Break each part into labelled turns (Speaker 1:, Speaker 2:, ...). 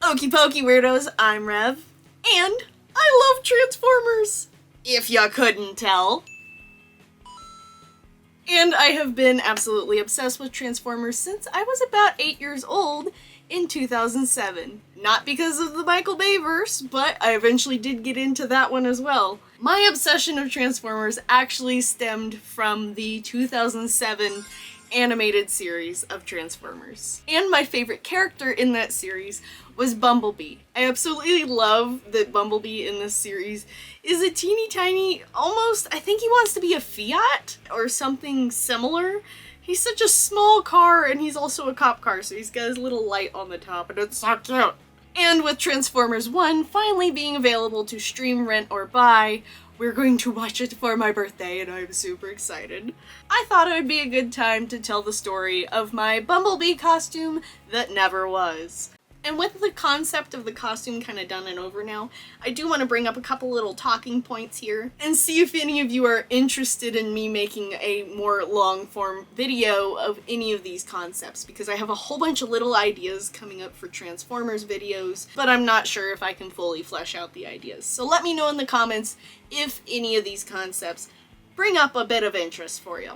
Speaker 1: Okie pokey weirdos, I'm Rev, and I love Transformers, if ya couldn't tell. And I have been absolutely obsessed with Transformers since I was about 8 years old in 2007. Not because of the Michael Bay verse, but I eventually did get into that one as well. My obsession of Transformers actually stemmed from the 2007 animated series of Transformers. And my favorite character in that series was Bumblebee. I absolutely love that Bumblebee in this series is a teeny tiny, almost, I think he wants to be a Fiat or something similar. He's such a small car, and he's also a cop car, so he's got his little light on the top, and it's so cute. And with Transformers 1 finally being available to stream, rent, or buy, we're going to watch it for my birthday, and I'm super excited. I thought it would be a good time to tell the story of my Bumblebee costume that never was. And with the concept of the costume kind of done and over now, I do want to bring up a couple little talking points here and see if any of you are interested in me making a more long-form video of any of these concepts, because I have a whole bunch of little ideas coming up for Transformers videos, but I'm not sure if I can fully flesh out the ideas. So let me know in the comments if any of these concepts bring up a bit of interest for you.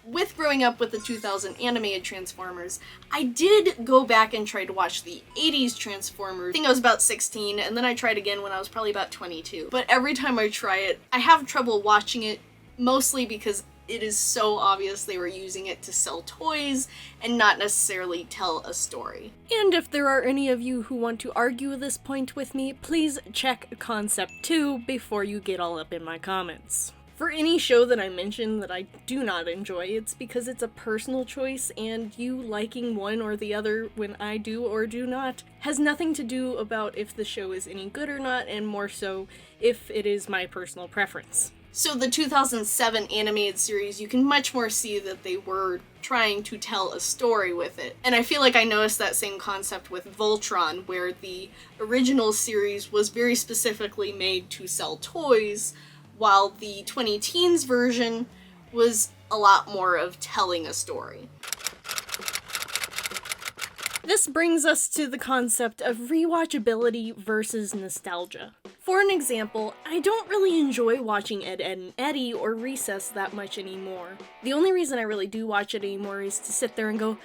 Speaker 1: With growing up with the 2000 animated Transformers, I did go back and try to watch the 80s Transformers. I think I was about 16, and then I tried again when I was probably about 22. But every time I try it, I have trouble watching it, mostly because it is so obvious they were using it to sell toys and not necessarily tell a story. And if there are any of you who want to argue this point with me, please check Concept 2 before you get all up in my comments. For any show that I mention that I do not enjoy, it's because it's a personal choice, and you liking one or the other when I do or do not has nothing to do about if the show is any good or not, and more so if it is my personal preference. So the 2007 animated series, you can much more see that they were trying to tell a story with it. And I feel like I noticed that same concept with Voltron, where the original series was very specifically made to sell toys, while the 20-teens version was a lot more of telling a story. This brings us to the concept of rewatchability versus nostalgia. For an example, I don't really enjoy watching Ed, Edd and Eddy or Recess that much anymore. The only reason I really do watch it anymore is to sit there and go,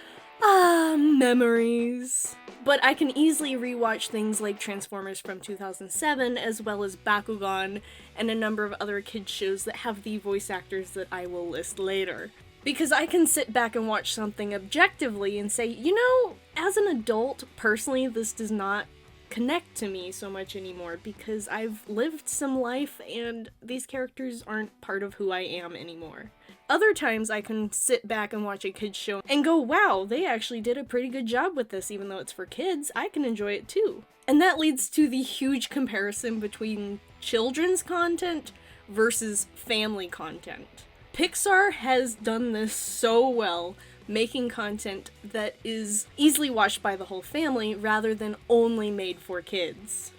Speaker 1: ah, memories. But I can easily rewatch things like Transformers from 2007, as well as Bakugan, and a number of other kids shows that have the voice actors that I will list later. Because I can sit back and watch something objectively and say, you know, as an adult, personally, this does not connect to me so much anymore, because I've lived some life and these characters aren't part of who I am anymore. Other times I can sit back and watch a kid's show and go, wow, they actually did a pretty good job with this, even though it's for kids, I can enjoy it too. And that leads to the huge comparison between children's content versus family content. Pixar has done this so well, making content that is easily watched by the whole family rather than only made for kids.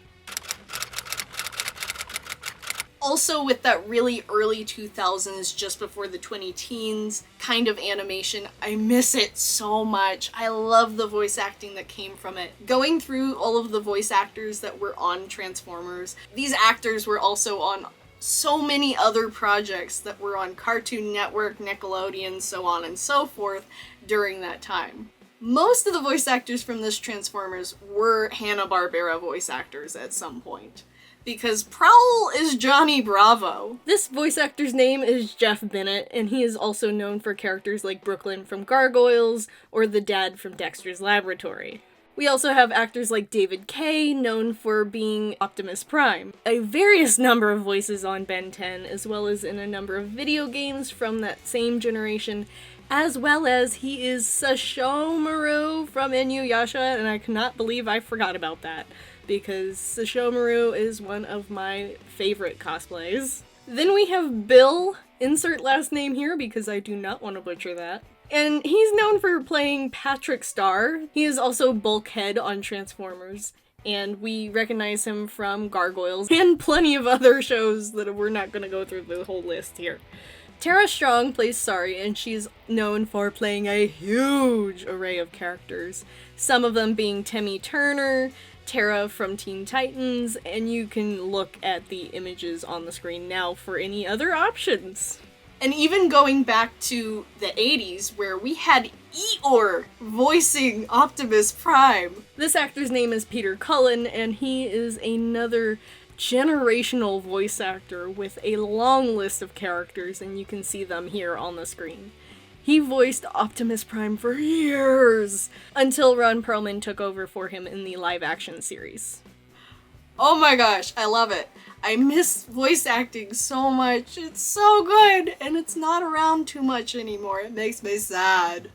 Speaker 1: Also, with that really early 2000s, just before the 20-teens kind of animation, I miss it so much. I love the voice acting that came from it. Going through all of the voice actors that were on Transformers, these actors were also on so many other projects that were on Cartoon Network, Nickelodeon, so on and so forth during that time. Most of the voice actors from this Transformers were Hanna-Barbera voice actors at some point, because Prowl is Johnny Bravo. This voice actor's name is Jeff Bennett, and he is also known for characters like Brooklyn from Gargoyles or the dad from Dexter's Laboratory. We also have actors like David Kaye, known for being Optimus Prime. A various number of voices on Ben 10, as well as in a number of video games from that same generation, as well as he is Sashomaru from Inuyasha, and I cannot believe I forgot about that, because Sashomaru is one of my favorite cosplays. Then we have Bill, insert last name here because I do not want to butcher that. And he's known for playing Patrick Star. He is also Bulkhead on Transformers, and we recognize him from Gargoyles and plenty of other shows that we're not going to go through the whole list here. Tara Strong plays Sari, and she's known for playing a huge array of characters. Some of them being Timmy Turner, Tara from Teen Titans, and you can look at the images on the screen now for any other options. And even going back to the 80s, where we had Eeyore voicing Optimus Prime. This actor's name is Peter Cullen, and he is another generational voice actor with a long list of characters, and you can see them here on the screen. He voiced Optimus Prime for years, until Ron Perlman took over for him in the live-action series. Oh my gosh, I love it. I miss voice acting so much. It's so good, and it's not around too much anymore. It makes me sad.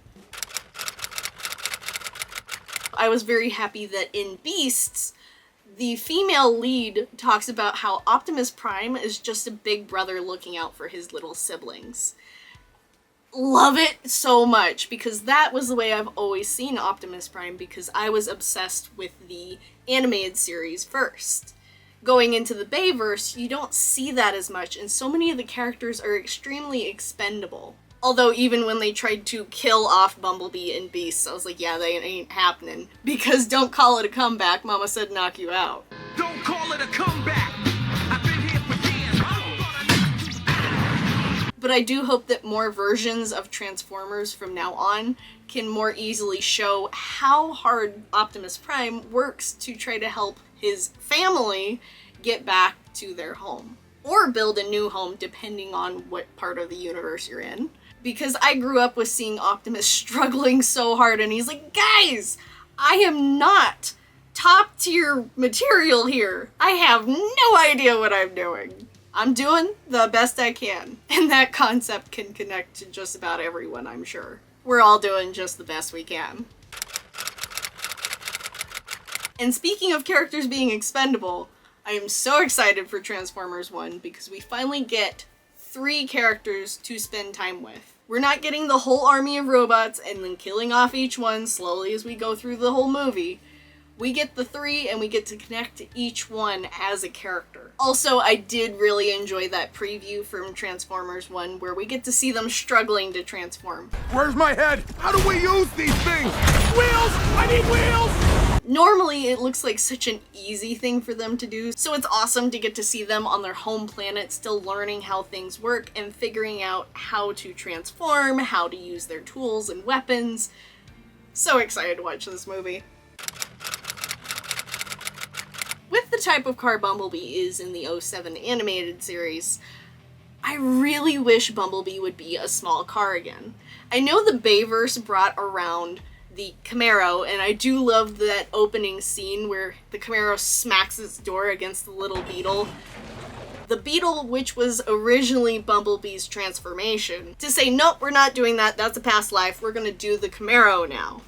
Speaker 1: I was very happy that in Beasts, the female lead talks about how Optimus Prime is just a big brother looking out for his little siblings. Love it so much, because that was the way I've always seen Optimus Prime, because I was obsessed with the animated series first. Going into the Bayverse, you don't see that as much, and so many of the characters are extremely expendable. Although even when they tried to kill off Bumblebee and Beasts, I was like, yeah, that ain't happening. Because don't call it a comeback, Mama said knock you out.
Speaker 2: Don't call it a comeback! I've been here for years.
Speaker 1: But I do hope that more versions of Transformers from now on can more easily show how hard Optimus Prime works to try to help his family get back to their home. Or build a new home, depending on what part of the universe you're in. Because I grew up with seeing Optimus struggling so hard, and he's like, guys, I am not top tier material here. I have no idea what I'm doing. I'm doing the best I can. And that concept can connect to just about everyone, I'm sure. We're all doing just the best we can. And speaking of characters being expendable, I am so excited for Transformers 1 because we finally get 3 characters to spend time with. We're not getting the whole army of robots and then killing off each one slowly as we go through the whole movie. We get the 3 and we get to connect to each one as a character. Also, I did really enjoy that preview from Transformers 1 where we get to see them struggling to transform.
Speaker 2: Where's my head? How do we use these things? Wheels! I need wheels!
Speaker 1: Normally, it looks like such an easy thing for them to do, so it's awesome to get to see them on their home planet still learning how things work and figuring out how to transform, how to use their tools and weapons. So excited to watch this movie. With the type of car Bumblebee is in the 07 animated series, I really wish Bumblebee would be a small car again. I know the Bayverse brought around the Camaro, and I do love that opening scene where the Camaro smacks its door against the little Beetle. The Beetle, which was originally Bumblebee's transformation, to say, nope, we're not doing that, that's a past life, we're gonna do the Camaro now.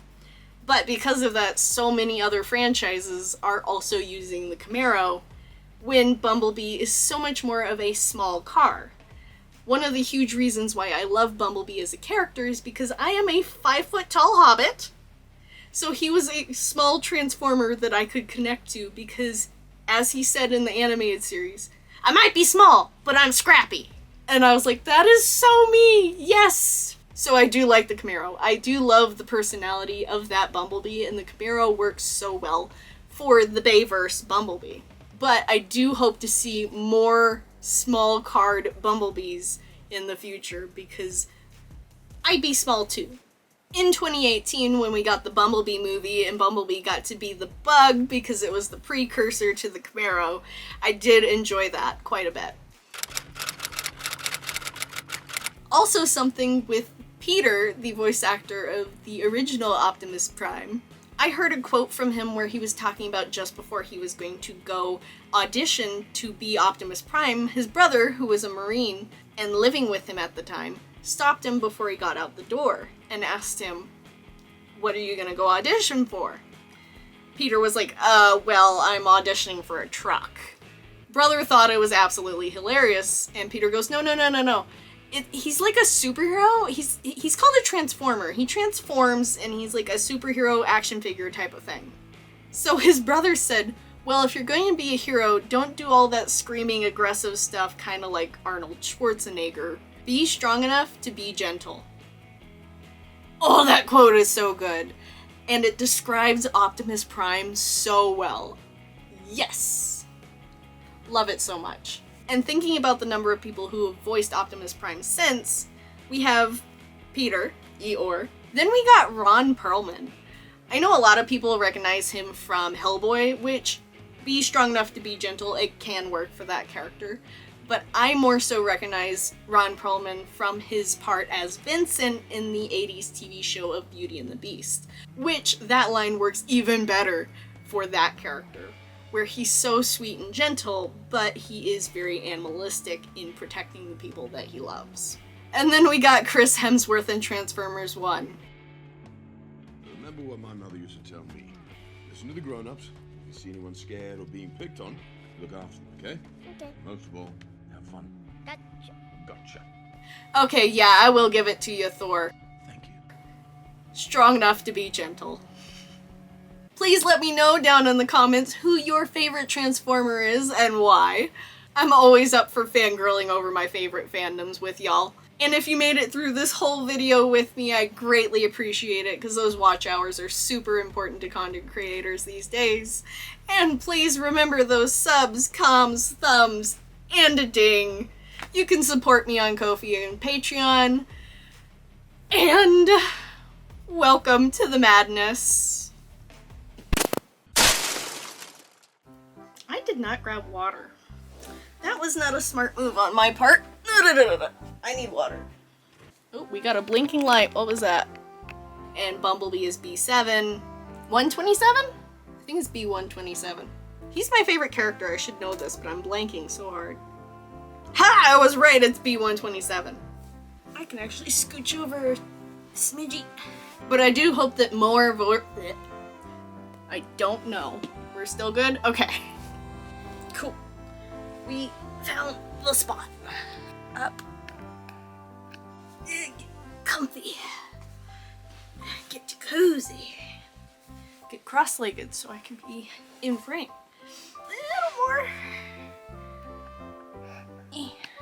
Speaker 1: But because of that, so many other franchises are also using the Camaro, when Bumblebee is so much more of a small car. One of the huge reasons why I love Bumblebee as a character is because I am a 5-foot-tall hobbit, so he was a small transformer that I could connect to because, as he said in the animated series, I might be small, but I'm scrappy. And I was like, that is so me, yes! So I do like the Camaro. I do love the personality of that Bumblebee, and the Camaro works so well for the Bayverse Bumblebee. But I do hope to see more small-carred Bumblebees in the future, because I'd be small too. In 2018, when we got the Bumblebee movie and Bumblebee got to be the bug because it was the precursor to the Camaro, I did enjoy that quite a bit. Also something with Peter, the voice actor of the original Optimus Prime, I heard a quote from him where he was talking about just before he was going to go audition to be Optimus Prime, his brother, who was a Marine and living with him at the time, stopped him before he got out the door and asked him, what are you gonna go audition for? Peter was like, well, I'm auditioning for a truck. Brother thought it was absolutely hilarious, and Peter goes, no. He's like a superhero. He's called a transformer. He transforms, and he's like a superhero action figure type of thing. So his brother said, well, if you're going to be a hero, don't do all that screaming, aggressive stuff, kind of like Arnold Schwarzenegger. Be strong enough to be gentle. Oh, that quote is so good. and it describes Optimus Prime so well. Yes! Love it so much. And thinking about the number of people who have voiced Optimus Prime since, we have Peter, Eeyore. Then we got Ron Perlman. I know a lot of people recognize him from Hellboy, which, be strong enough to be gentle, it can work for that character. But I more so recognize Ron Perlman from his part as Vincent in the 80s TV show of Beauty and the Beast, which that line works even better for that character, where he's so sweet and gentle, but he is very animalistic in protecting the people that he loves. And then we got Chris Hemsworth in Transformers 1.
Speaker 2: Remember what my mother used to tell me. Listen to the grown-ups. If you see anyone scared or being picked on, look after them, okay?
Speaker 3: Okay.
Speaker 2: Most of all, have fun.
Speaker 3: Gotcha.
Speaker 1: Okay, yeah, I will give it to you, Thor.
Speaker 2: Thank you.
Speaker 1: Strong enough to be gentle. Please let me know down in the comments who your favorite Transformer is and why. I'm always up for fangirling over my favorite fandoms with y'all. And if you made it through this whole video with me, I greatly appreciate it, because those watch hours are super important to content creators these days. And please remember those subs, comms, thumbs, and a ding. You can support me on Ko-fi and Patreon. And welcome to the madness. I did not grab water. That was not a smart move on my part. I need water. Oh, we got a blinking light. What was that? And Bumblebee is B7. 127? I think it's B127. He's my favorite character. I should know this, but I'm blanking so hard. Ha! I was right. It's B127. I can actually scooch over a smidgy. But I do hope that more I don't know. We're still good? Okay. Cool. We found the spot. Up. Get comfy. Get cozy. Get cross-legged so I can be in frame. A little more.